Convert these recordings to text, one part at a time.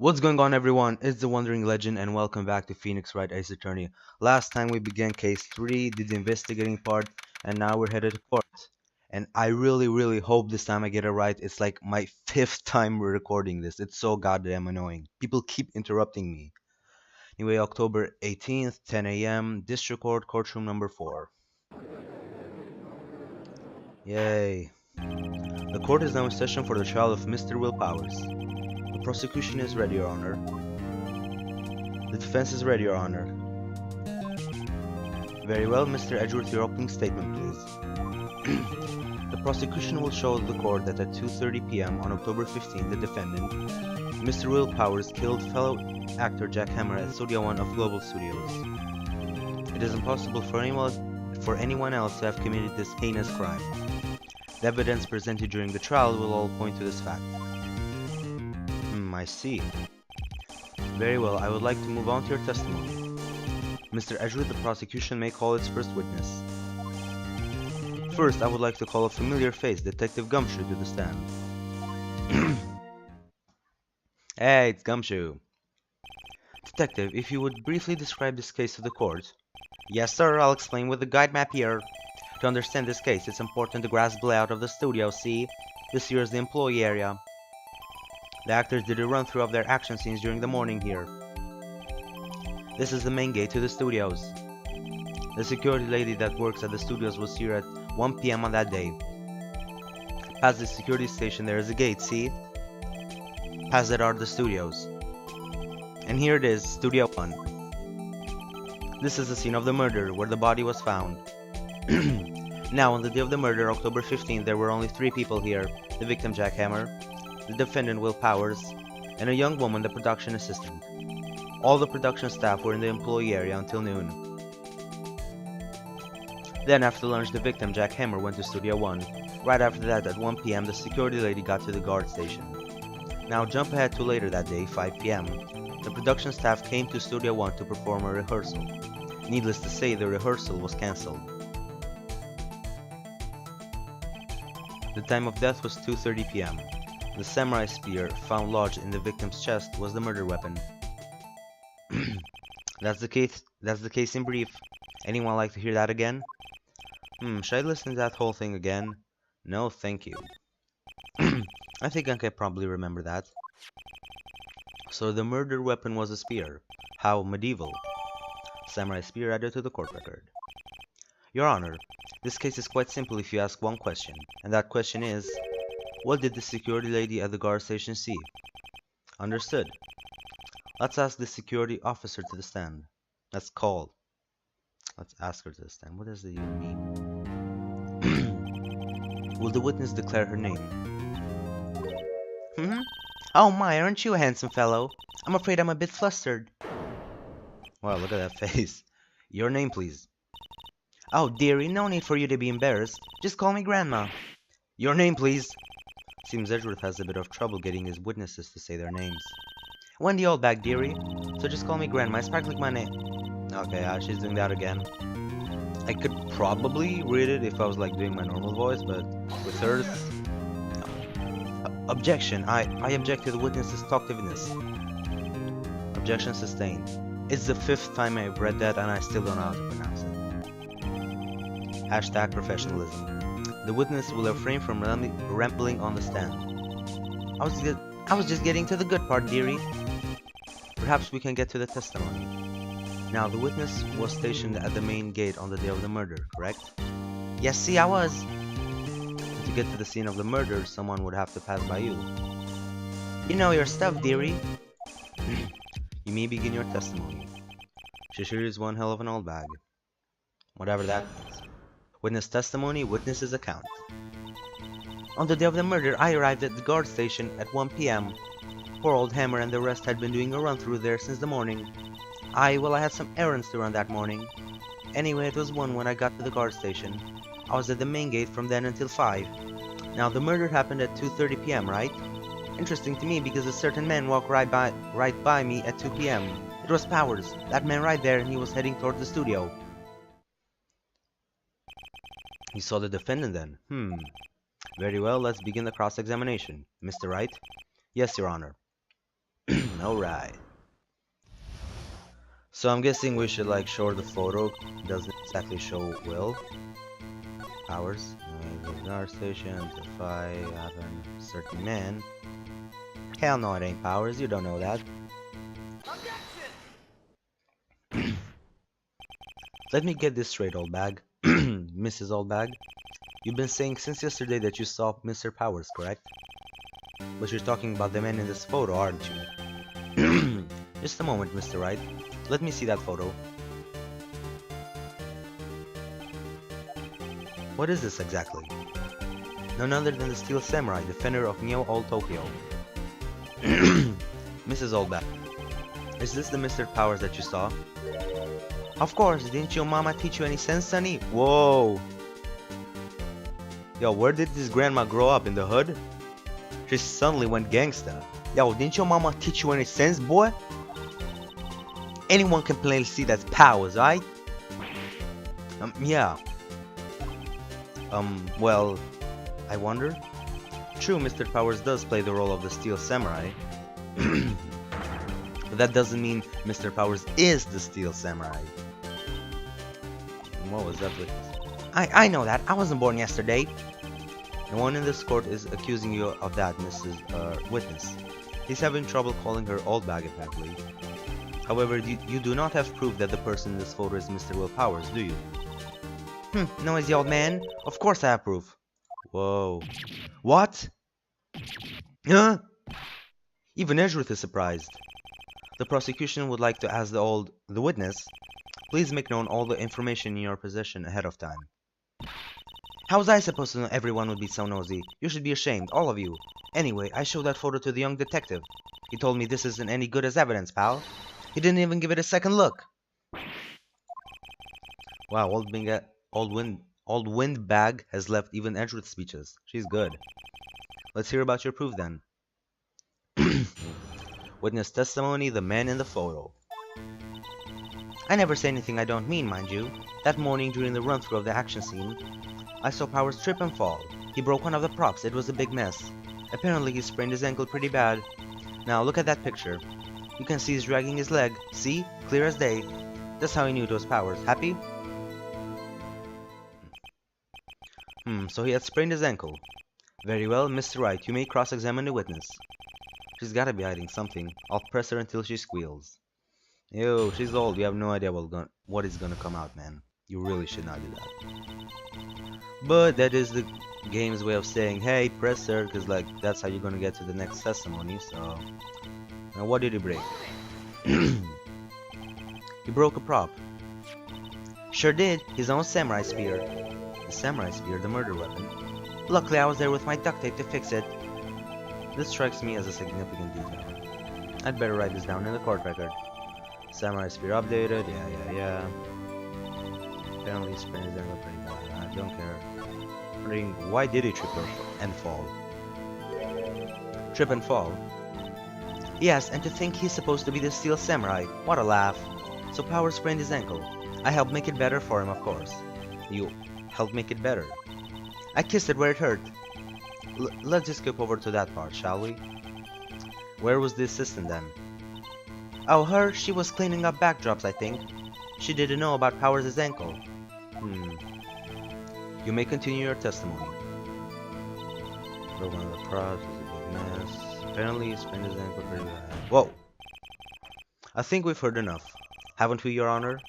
What's going on, everyone? It's the Wandering Legend, and welcome back to Phoenix Wright Ace Attorney. Last time we began case 3, did the investigating part, and now we're headed to court. And I really hope this time I get it right. It's like my fifth time we're recording this. It's so goddamn annoying. People keep interrupting me. Anyway, October 18th, 10 a.m., District Court, courtroom number 4. Yay. The court is now in session for the trial of Mr. Will Powers. The prosecution is ready, Your Honor. The defense is ready, Your Honor. Very well, Mr. Edgeworth, your opening statement, please. The prosecution will show the court that at 2:30 p.m. on October 15, the defendant, Mr. Will Powers, killed fellow actor Jack Hammer at Studio One of Global Studios. It is impossible for anyone else to have committed this heinous crime. The evidence presented during the trial will all point to this fact. I see. Very well, I would like to move on to your testimony. Mr. Edgeworth, the prosecution may call its first witness. First, I would like to call a familiar face, Detective Gumshoe, to the stand. Hey, it's Gumshoe. Detective, if you would briefly describe this case to the court. Yes, sir, I'll explain with the guide map here. To understand this case, it's important to grasp the layout of the studio, see? This here is the employee area. The actors did a run-through of their action scenes during the morning here. This is the main gate to the studios. The security lady that works at the studios was here at 1 p.m. on that day. Past the security station there is a gate, see? Past that are the studios. And here it is, Studio 1. This is the scene of the murder, where the body was found. Now, on the day of the murder, October 15th, there were only 3 people here. The victim, Jack Hammer, the defendant, Will Powers, and a young woman, the production assistant. All the production staff were in the employee area until noon. Then, after lunch, the victim, Jack Hammer, went to Studio 1. Right after that, at 1 p.m., the security lady got to the guard station. Now, jump ahead to later that day, 5 p.m. The production staff came to Studio 1 to perform a rehearsal. Needless to say, the rehearsal was cancelled. The time of death was 2:30 p.m. The samurai spear found lodged in the victim's chest was the murder weapon. That's the case in brief. Anyone like to hear that again? Should I listen to that whole thing again? No, thank you. I think I can probably remember that. So the murder weapon was a spear. How medieval. Samurai spear added to the court record. Your Honor, this case is quite simple if you ask one question, and that question is, what did the security lady at the guard station see? Understood. Let's ask the security officer to the stand. Let's ask her to the stand. What does it even mean? Will the witness declare her name? Oh my, aren't you a handsome fellow? I'm afraid I'm a bit flustered. Wow, look at that face. Your name, please. Oh, dearie, no need for you to be embarrassed. Just call me Grandma. Your name, please. Seems Edgeworth has a bit of trouble getting his witnesses to say their names. Wendy Oldbag, dearie. So just call me Grandma. It's practically my name. Okay, she's doing that again. I could probably read it if I was like doing my normal voice, but with hers, no. Objection. I object to the witness's talkativeness. Objection sustained. It's the 5th time I've read that and I still don't know how to pronounce it. Hashtag professionalism. The witness will refrain from rambling on the stand. I was just getting to the good part, dearie. Perhaps we can get to the testimony. Now, the witness was stationed at the main gate on the day of the murder, correct? Yes, see, I was. To get to the scene of the murder, someone would have to pass by you. You know your stuff, dearie. You may begin your testimony. She sure is one hell of an old bag. Whatever that means. Witness testimony, witness's account. On the day of the murder, I arrived at the guard station at 1 p.m. Poor old Hammer and the rest had been doing a run-through there since the morning. I had some errands to run that morning. Anyway, it was 1 when I got to the guard station. I was at the main gate from then until 5. Now, the murder happened at 2:30 p.m., right? Interesting to me because a certain man walked right by me at 2 p.m. It was Powers, that man right there, and he was heading toward the studio. You saw the defendant then? Very well, let's begin the cross-examination. Mr. Wright? Yes, Your Honor. Alright. So I'm guessing we should like show the photo. Doesn't exactly show well. Powers. The guard station. Defy. Happen. Certain man. Hell no, it ain't Powers. You don't know that. Let me get this straight, old bag. Mrs. Old Bag. You've been saying since yesterday that you saw Mr. Powers, correct? But you're talking about the man in this photo, aren't you? Just a moment, Mr. Wright. Let me see that photo. What is this exactly? None other than the Steel Samurai, defender of Neo Old Tokyo. Mrs. Oldback, is this the Mr. Powers that you saw? Of course, didn't your mama teach you any sense, sonny? Whoa! Yo, where did this grandma grow up? In the hood? She suddenly went gangsta. Yo, didn't your mama teach you any sense, boy? Anyone can plainly see that's Powers, right? Yeah. Well, I wonder? True, Mr. Powers does play the role of the Steel Samurai. But that doesn't mean Mr. Powers is the Steel Samurai. What was that witness? I know that. I wasn't born yesterday. No one in this court is accusing you of that, Mrs. Witness. He's having trouble calling her old bag, apparently. However, you do not have proof that the person in this photo is Mr. Will Powers, do you? Noisy old man. Of course I have proof. Whoa. What? Huh? Even Edgeworth is surprised. The prosecution would like to ask the witness, please make known all the information in your possession ahead of time. How was I supposed to know everyone would be so nosy? You should be ashamed, all of you. Anyway, I showed that photo to the young detective. He told me this isn't any good as evidence, pal. He didn't even give it a second look. Wow, Old Windbag has left even Edgeworth speeches. She's good. Let's hear about your proof then. Witness testimony, the man in the photo. I never say anything I don't mean, mind you. That morning during the run-through of the action scene, I saw Powers trip and fall. He broke one of the props. It was a big mess. Apparently he sprained his ankle pretty bad. Now look at that picture. You can see he's dragging his leg. See? Clear as day. That's how he knew it was Powers. Happy? So he had sprained his ankle. Very well, Mr. Wright, you may cross-examine the witness. She's gotta be hiding something. I'll press her until she squeals. Ew, she's old. You have no idea what is gonna come out, man. You really should not do that. But that is the game's way of saying, hey, press her, because like that's how you're gonna get to the next testimony. So, now what did he break? He broke a prop. Sure did. His own samurai spear. The samurai spear, the murder weapon. Luckily, I was there with my duct tape to fix it. This strikes me as a significant detail. I'd better write this down in the court record. Samurai spear updated. Yeah. Apparently, sprained his ankle pretty bad. I don't care. Wondering why did he trip and fall? Trip and fall? Yes, and to think he's supposed to be the Steel Samurai. What a laugh. So Powers sprained his ankle. I helped make it better for him, of course. You helped make it better? I kissed it where it hurt. Let's just skip over to that part, shall we? Where was the assistant then? Oh, her? She was cleaning up backdrops, I think. She didn't know about Powers' ankle. You may continue your testimony. Broke one of the props, was a big mess. Apparently he sprained his ankle pretty bad. Whoa! I think we've heard enough. Haven't we, Your Honor?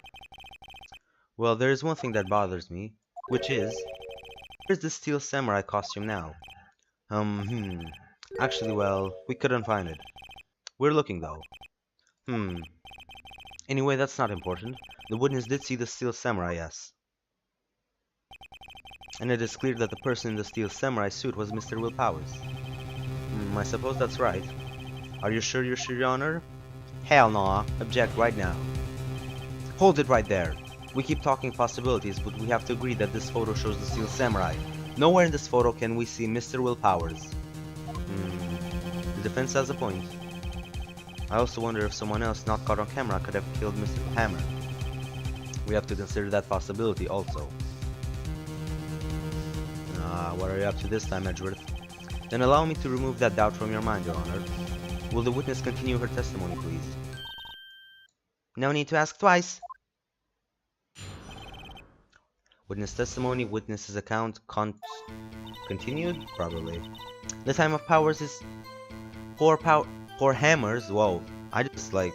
Well, there is one thing that bothers me, which is, where's the Steel Samurai costume now? Actually, well, we couldn't find it. We're looking, though. Anyway, that's not important. The witness did see the Steel Samurai, yes. And it is clear that the person in the Steel Samurai suit was Mr. Will Powers. I suppose that's right. Are you sure, Your Honor? Hell no. Object right now. Hold it right there. We keep talking possibilities, but we have to agree that this photo shows the Steel Samurai. Nowhere in this photo can we see Mr. Will Powers. The defense has a point. I also wonder if someone else not caught on camera could have killed Mr. Hammer. We have to consider that possibility also. What are you up to this time, Edgeworth? Then allow me to remove that doubt from your mind, Your Honor. Will the witness continue her testimony, please? No need to ask twice. Witness testimony, witness's account, continued? Probably. The time of powers is poor hammers. Whoa, I just like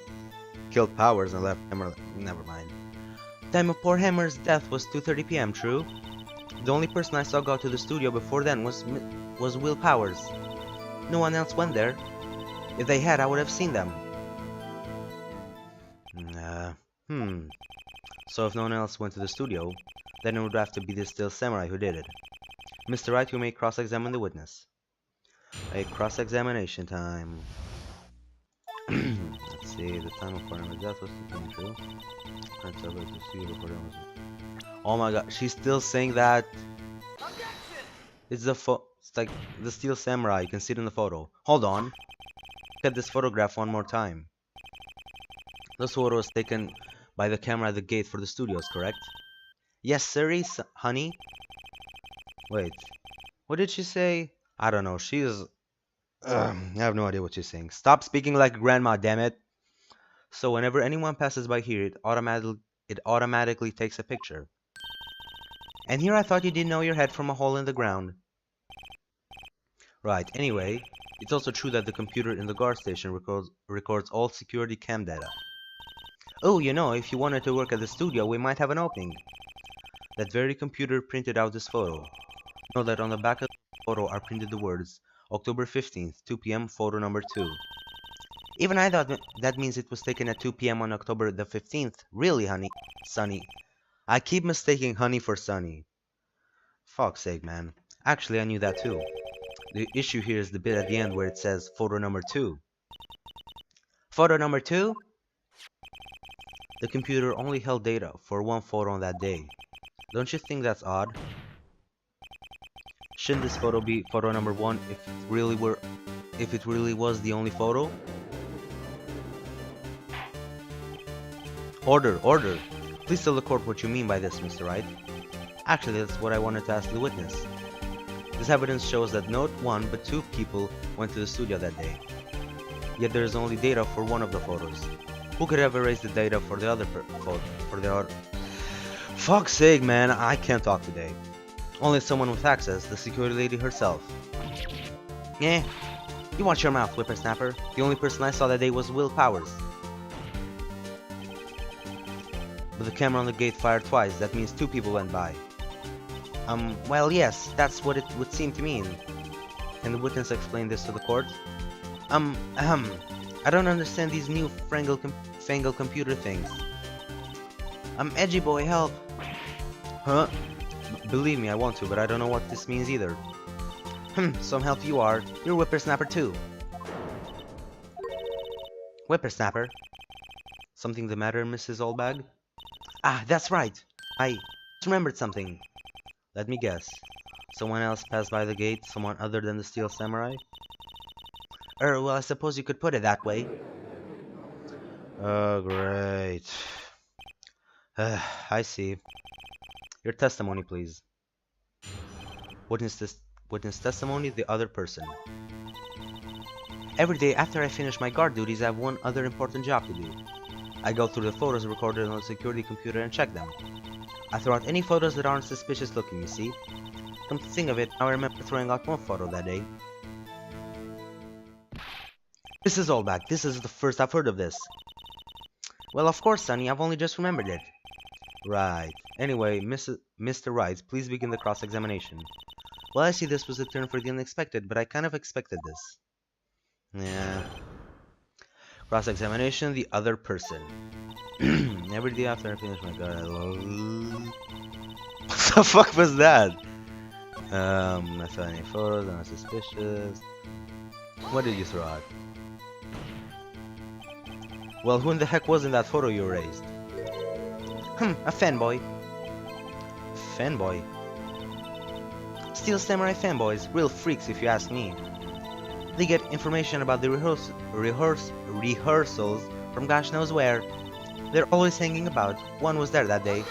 killed powers and left hammer. Never mind. Time of poor hammer's death was 2:30 p.m. True. The only person I saw go to the studio before then was Will Powers. No one else went there. If they had, I would have seen them. So if no one else went to the studio, then it would have to be the Steel Samurai who did it. Mr. Wright, you may cross-examine the witness. A cross-examination time. Let's see, the time of Farmer's death was true. Oh my god, she's still saying that. It's like the Steel Samurai, you can see it in the photo. Hold on. Look at this photograph one more time. This photo was taken by the camera at the gate for the studios, correct? Yes, sir, honey. Wait, what did she say? I don't know, she is... I have no idea what she's saying. Stop speaking like a grandma, damn it. So whenever anyone passes by here, it automatically takes a picture. And here I thought you didn't know your head from a hole in the ground. Right, anyway, it's also true that the computer in the guard station records all security cam data. Oh, you know, if you wanted to work at the studio, we might have an opening. That very computer printed out this photo. Know that on the back of the photo are printed the words, October 15th, 2 p.m., photo number 2. Even I thought that means it was taken at 2 p.m. on October the 15th. Really, honey? Sunny. I keep mistaking honey for Sunny. Fuck's sake, man. Actually, I knew that too. The issue here is the bit at the end where it says photo number 2. Photo number 2? The computer only held data for one photo on that day. Don't you think that's odd? Shouldn't this photo be photo number 1 if it really was the only photo? Order, order. Please tell the court what you mean by this, Mr. Wright. Actually, that's what I wanted to ask the witness. This evidence shows that not one but 2 people went to the studio that day. Yet there is only data for one of the photos. Who could have erased the data for the other photo? Fuck's sake, man, I can't talk today. Only someone with access, the security lady herself. Eh, you watch your mouth, whippersnapper. The only person I saw that day was Will Powers. But the camera on the gate fired twice, that means 2 people went by. Well, yes, that's what it would seem to mean. Can the witness explain this to the court? I don't understand these new fangled computer things. Edgy boy, help. Huh? Believe me, I want to, but I don't know what this means either. Some help you are. You're whippersnapper too. Whippersnapper? Something the matter, Mrs. Oldbag? Ah, that's right. I just remembered something. Let me guess. Someone else passed by the gate, someone other than the Steel Samurai? Well, I suppose you could put it that way. Oh, great. I see. Your testimony, please. Witness testimony, the other person. Every day after I finish my guard duties, I have one other important job to do. I go through the photos recorded on the security computer and check them. I throw out any photos that aren't suspicious looking, you see. Come to think of it, I remember throwing out one photo that day. This is all back. This is the first I've heard of this. Well, of course, Sonny. I've only just remembered it. Right. Anyway, Mr. Wright, please begin the cross-examination. Well, I see this was a turn for the unexpected, but I kind of expected this. Yeah. Cross-examination, the other person. Every day after I finish my guard, I love... What the fuck was that? I saw any photos, I'm suspicious. What did you throw out? Well, who in the heck was in that photo you erased? A fanboy. Fanboy? Steel Samurai fanboys, real freaks if you ask me. They get information about the rehearsals from gosh knows where. They're always hanging about. One was there that day.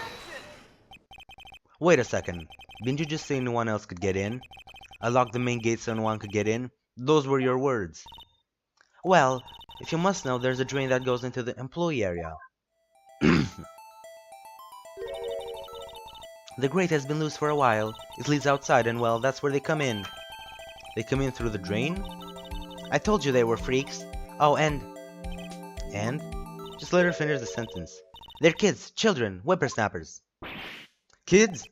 Wait a second. Didn't you just say no one else could get in? I locked the main gate so no one could get in. Those were your words. Well, if you must know, there's a drain that goes into the employee area. The grate has been loose for a while. It leads outside and well, that's where they come in. They come in through the drain? I told you they were freaks. Oh, and? Just let her finish the sentence. They're kids, children, whippersnappers. Kids?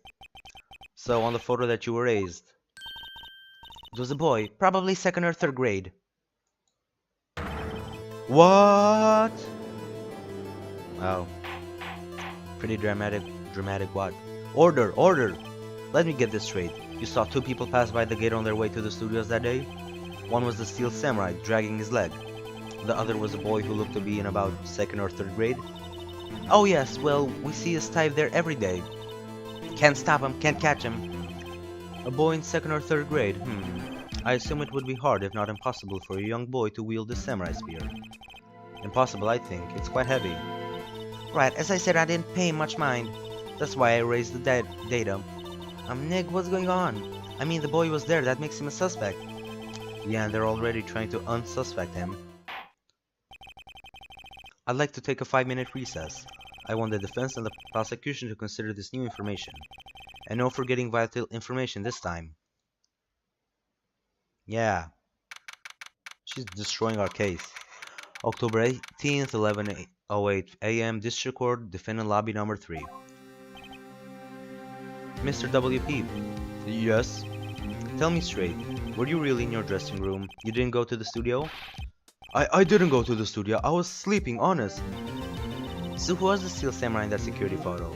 So, on the photo that you were raised, it was a boy, probably 2nd or 3rd grade. What? Wow. Pretty dramatic what? Order! Let me get this straight. You saw 2 people pass by the gate on their way to the studios that day? One was the Steel Samurai, dragging his leg. The other was a boy who looked to be in about 2nd or 3rd grade. Oh yes, well, we see his type there every day. Can't stop him, can't catch him. A boy in 2nd or 3rd grade, I assume it would be hard, if not impossible, for a young boy to wield a samurai spear. Impossible, I think. It's quite heavy. Right, as I said, I didn't pay much mind. That's why I raised the data. Nick, what's going on? I mean, the boy was there, that makes him a suspect. Yeah, and they're already trying to unsuspect him. I'd like to take a 5-minute recess. I want the defense and the prosecution to consider this new information. And no forgetting vital information this time. Yeah. She's destroying our case. October 18th, 11:08 a.m. District Court, Defendant Lobby number 3. Mr. WP. Yes? Tell me straight. Were you really in your dressing room? You didn't go to the studio? I didn't go to the studio. I was sleeping, honest. So who was the Steel Samurai in that security photo?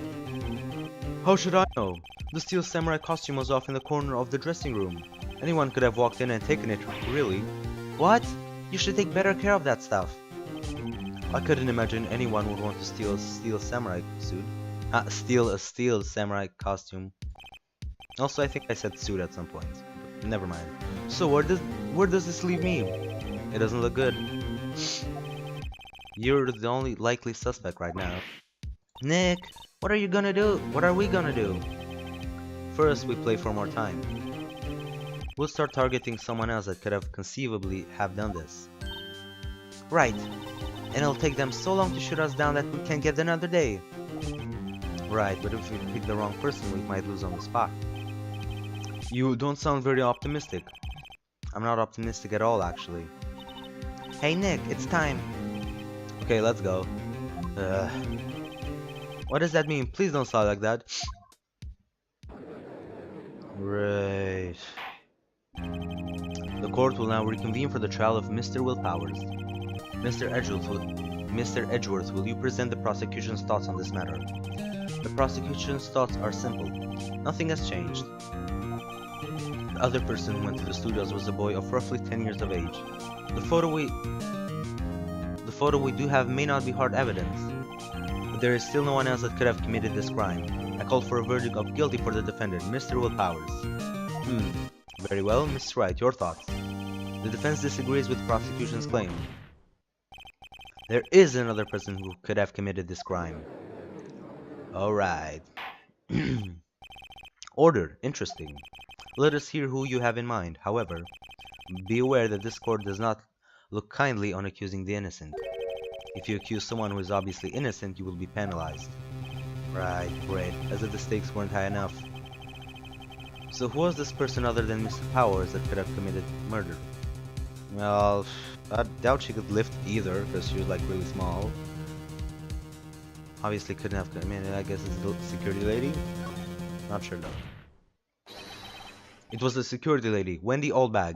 How should I know? The Steel Samurai costume was off in the corner of the dressing room. Anyone could have walked in and taken it, really. What? You should take better care of that stuff. I couldn't imagine anyone would want to steal a Steel Samurai suit. Steal a Steel Samurai costume. Also, I think I said suit at some point. But never mind. So where does this leave me? It doesn't look good. You're the only likely suspect right now. Nick, what are you gonna do? What are we gonna do? First, we play for more time. We'll start targeting someone else that could have conceivably have done this. Right. And it'll take them so long to shoot us down that we can't get another day. Right, but if we pick the wrong person, we might lose on the spot. You don't sound very optimistic. I'm not optimistic at all, actually. Hey Nick, it's time. Okay, let's go. What does that mean? Please don't sound like that. Right. The court will now reconvene for the trial of Mr. Will Powers. Mr. Edgeworth, will you present the prosecution's thoughts on this matter? The prosecution's thoughts are simple. Nothing has changed. The other person who went to the studios was a boy of roughly 10 years of age. The photo we do have may not be hard evidence, but there is still no one else that could have committed this crime. I call for a verdict of guilty for the defendant, Mr. Will Powers. Very well, Mrs. Wright, your thoughts. The defense disagrees with the prosecution's claim. There is another person who could have committed this crime. Alright. Order. Interesting. Let us hear who you have in mind. However, be aware that this court does not look kindly on accusing the innocent. If you accuse someone who is obviously innocent, you will be penalized. Right, great. As if the stakes weren't high enough. So who was this person other than Mr. Powers that could have committed murder? Well, I doubt she could lift either, because she was like really small. Obviously couldn't have, I guess it's the security lady? Not sure though. It was the security lady, Wendy Oldbag.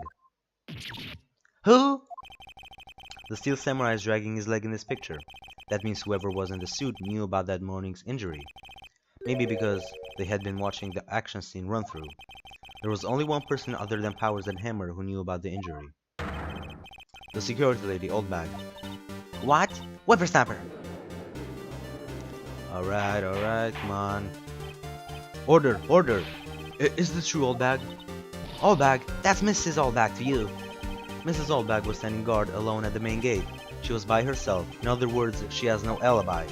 Who? The Steel Samurai is dragging his leg in this picture. That means whoever was in the suit knew about that morning's injury. Maybe because they had been watching the action scene run through. There was only one person other than Powers and Hammer who knew about the injury. The security lady, Oldbag. What? Whippersnapper! Alright, come on. Order! Is this true, Oldbag? Oldbag? That's Mrs. Oldbag to you. Mrs. Oldbag was standing guard alone at the main gate. She was by herself. In other words, she has no alibi.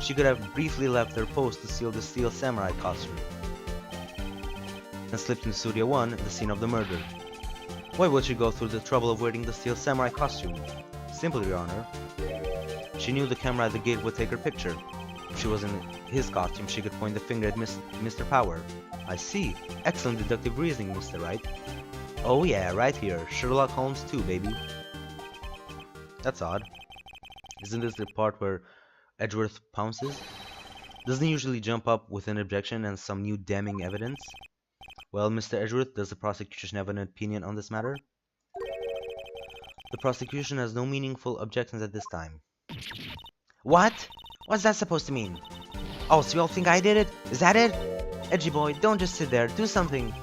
She could have briefly left her post to steal the Steel Samurai costume and slipped into Studio 1, the scene of the murder. Why would she go through the trouble of wearing the Steel Samurai costume? Simple, Your Honor. She knew the camera at the gate would take her picture. If she was in his costume, she could point the finger at Mr. Power. I see. Excellent deductive reasoning, Mr. Wright. Oh yeah, right here. Sherlock Holmes 2, baby. That's odd. Isn't this the part where Edgeworth pounces? Doesn't he usually jump up with an objection and some new damning evidence? Well, Mr. Edgeworth, does the prosecution have an opinion on this matter? The prosecution has no meaningful objections at this time. What? What's that supposed to mean? Oh, so you all think I did it? Is that it? Edgy boy, don't just sit there. Do something.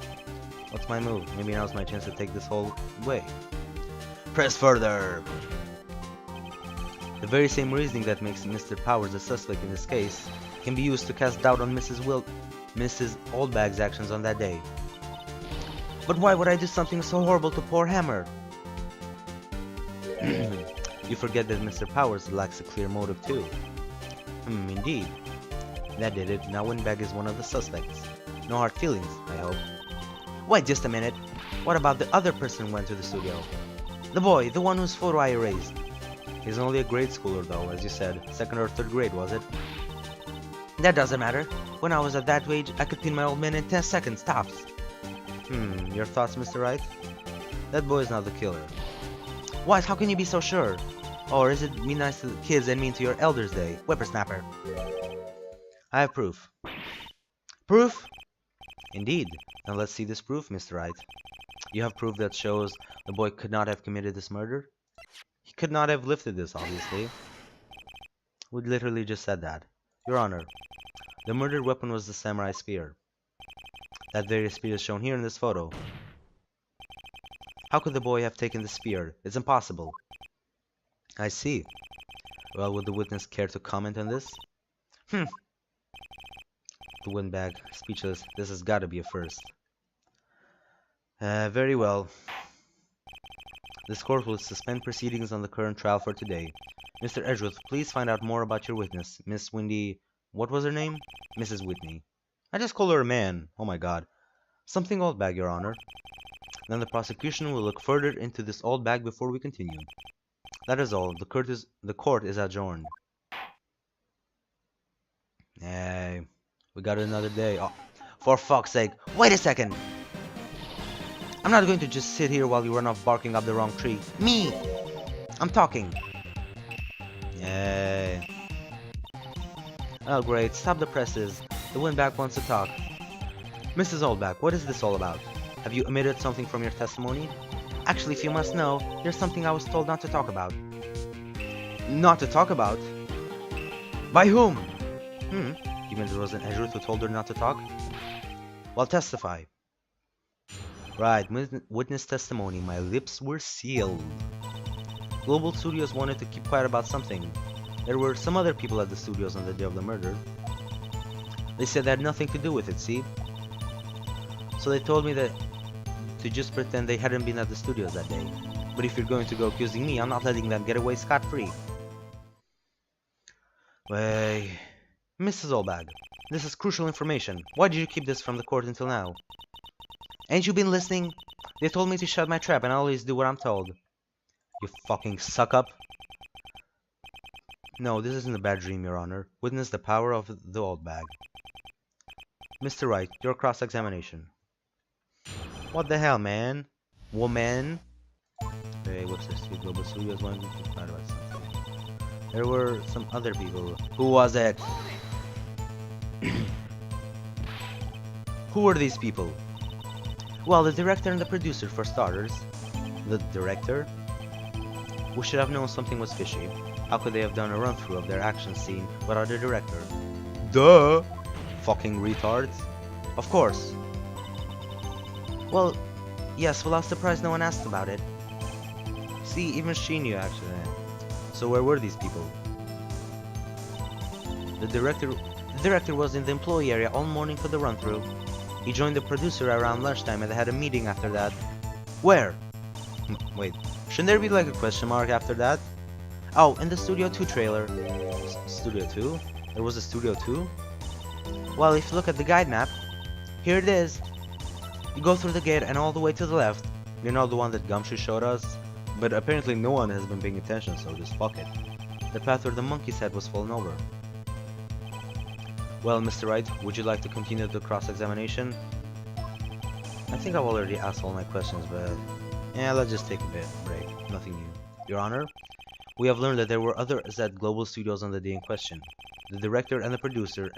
What's my move? Maybe now's my chance to take this whole way. Press further. The very same reasoning that makes Mr. Powers a suspect in this case can be used to cast doubt on Mrs. Oldbag's actions on that day. But why would I do something so horrible to poor Hammer? You forget that Mr. Powers lacks a clear motive too. Indeed. That did it. Now Windbag is one of the suspects. No hard feelings, I hope. Wait just a minute. What about the other person who went to the studio? The boy, the one whose photo I erased. He's only a grade schooler though, as you said. 2nd or 3rd grade, was it? That doesn't matter. When I was at that age, I could pin my old man in 10 seconds, tops. Your thoughts, Mr. Wright? That boy is not the killer. What? How can you be so sure? Or is it be nice to the kids and mean to your elders day? Whippersnapper. I have proof. Proof? Indeed. Now let's see this proof, Mr. Wright. You have proof that shows the boy could not have committed this murder? He could not have lifted this, obviously. We literally just said that. Your Honor, the murdered weapon was the samurai spear. That very spear is shown here in this photo. How could the boy have taken the spear? It's impossible. I see. Well, would the witness care to comment on this? The Windbag, speechless. This has got to be a first. Very well. This court will suspend proceedings on the current trial for today. Mr. Edgeworth, please find out more about your witness, Miss Windy... What was her name? Mrs. Whitney. I just call her a man. Oh my god. Something old bag, Your Honor. Then the prosecution will look further into this old bag before we continue. That is all. The court is adjourned. Hey, we got another day. Oh, for fuck's sake. Wait a second. I'm not going to just sit here while you run off barking up the wrong tree. Me! I'm talking. Yay. Oh great, stop the presses. The Windbag wants to talk. Mrs. Oldbag, what is this all about? Have you omitted something from your testimony? Actually, if you must know, there's something I was told not to talk about. Not to talk about? By whom? You mean there was an Edgeworth who told her not to talk? Well, testify. Right, witness testimony. My lips were sealed. Global Studios wanted to keep quiet about something. There were some other people at the studios on the day of the murder. They said they had nothing to do with it, see? So they told me that to just pretend they hadn't been at the studios that day. But if you're going to go accusing me, I'm not letting them get away scot-free. Wait... Mrs. Oldbag, this is crucial information. Why did you keep this from the court until now? Ain't you been listening? They told me to shut my trap and I always do what I'm told. You fucking suck-up. No, this isn't a bad dream, Your Honor. Witness the power of the Oldbag. Mr. Wright, your cross-examination. What the hell, man? Woman? Hey, what's this? Global Studios wanted to keep quiet about something. There were some other people. Who was it? Who were these people? Well, the director and the producer, for starters. The director? We should have known something was fishy. How could they have done a run-through of their action scene without the director? Duh! Fucking retards. Of course. Well, yes, well I was surprised no one asked about it. See, even she knew actually. So where were these people? The director was in the employee area all morning for the run-through. He joined the producer around lunchtime and they had a meeting after that. Where? Wait, shouldn't there be like a question mark after that? Oh, in the Studio 2 trailer. Studio 2? There was a Studio 2? Well, if you look at the guide map, here it is. You go through the gate and all the way to the left. You know the one that Gumshoe showed us? But apparently no one has been paying attention, so just fuck it. The path where the monkey's head was fallen over. Well, Mr. Wright, would you like to continue the cross-examination? I think I've already asked all my questions, but yeah, let's just take a bit break. Nothing new. Your Honor, we have learned that there were other Z Global Studios on the day in question. The director and the producer,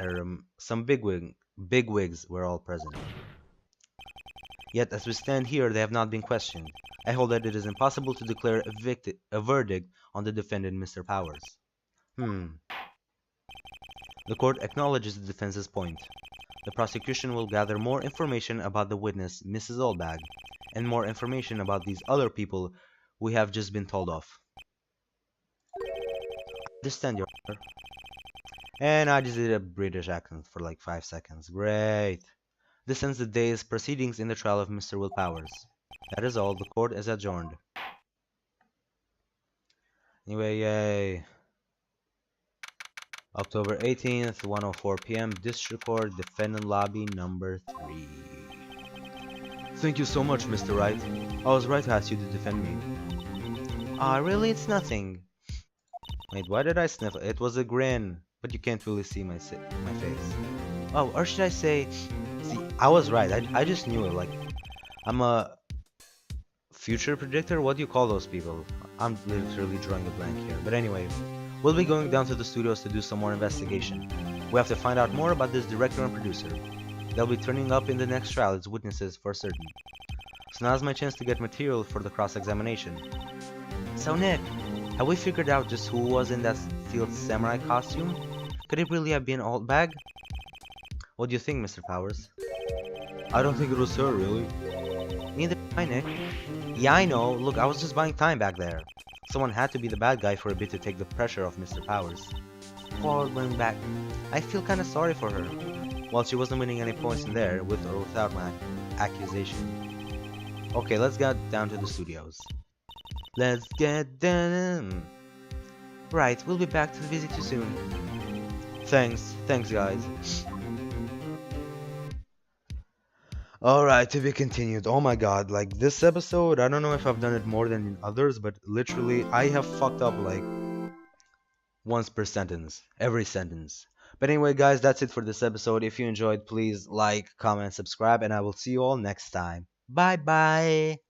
some bigwigs were all present. Yet, as we stand here, they have not been questioned. I hold that it is impossible to declare a verdict on the defendant, Mr. Powers. Hmm. The court acknowledges the defense's point. The prosecution will gather more information about the witness, Mrs. Olbag, and more information about these other people we have just been told of. Understand, Your Honor. And I just did a British accent for like 5 seconds. Great. This ends the day's proceedings in the trial of Mr. Will Powers. That is all. The court is adjourned. Anyway, yay. October 18th, 1:04 p.m. District Court, Defendant Lobby number 3. Thank you so much, Mr. Wright. I was right to ask you to defend me. Ah, really? It's nothing. Wait, why did I sniff? It was a grin, but you can't really see my face. Oh, or should I say, see, I was right. I just knew it. Like, I'm a future predictor. What do you call those people? I'm literally drawing a blank here. But anyway, we'll be going down to the studios to do some more investigation. We have to find out more about this director and producer. They'll be turning up in the next trial as witnesses for certain. So now's my chance to get material for the cross-examination. So Nick, have we figured out just who was in that steel samurai costume? Could it really have been Altbag? What do you think, Mr. Powers? I don't think it was her, really. Neither do I, Nick. Yeah, I know. Look, I was just buying time back there. Someone had to be the bad guy for a bit to take the pressure off Mr. Powers. Forward going back. I feel kinda sorry for her. Well, she wasn't winning any points in there, with or without my accusation. Okay, let's get down to the studios. Let's get down. Right, we'll be back to visit you soon. Thanks guys. Alright, to be continued. Oh my god, like this episode, I don't know if I've done it more than in others, but literally I have fucked up like once per sentence, every sentence. But anyway guys, that's it for this episode. If you enjoyed, please like, comment, subscribe, and I will see you all next time. Bye bye!